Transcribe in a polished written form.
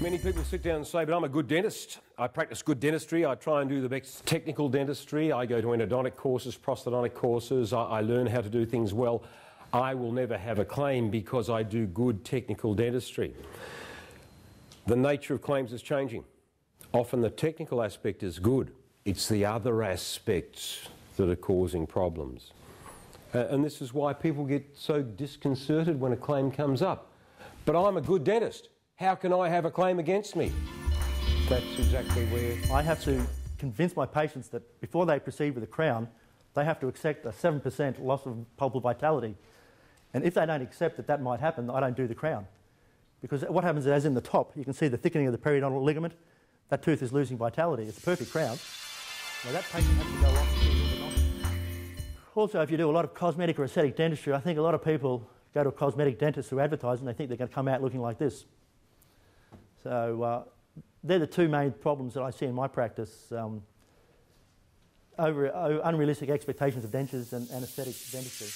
Many people sit down and say, but I'm a good dentist. I practice good dentistry. I try and do the best technical dentistry. I go to endodontic courses, prosthodontic courses. I learn how to do things well. I will never have a claim because I do good technical dentistry. The nature of claims is changing. Often the technical aspect is good. It's the other aspects that are causing problems. And this is why people get so disconcerted when a claim comes up. But I'm a good dentist. How can I have a claim against me? That's exactly where I have to convince my patients that before they proceed with a crown, they have to accept a 7% loss of pulpal vitality. And if they don't accept that that might happen, I don't do the crown. Because what happens is, as in the top, you can see the thickening of the periodontal ligament. That tooth is losing vitality. It's a perfect crown. Now that patient has to go off and see an endodontist. Also, if you do a lot of cosmetic or aesthetic dentistry, I think a lot of people go to a cosmetic dentist who advertise and they think they're going to come out looking like this. So they're the two main problems that I see in my practice, unrealistic expectations of dentures and aesthetic dentistry.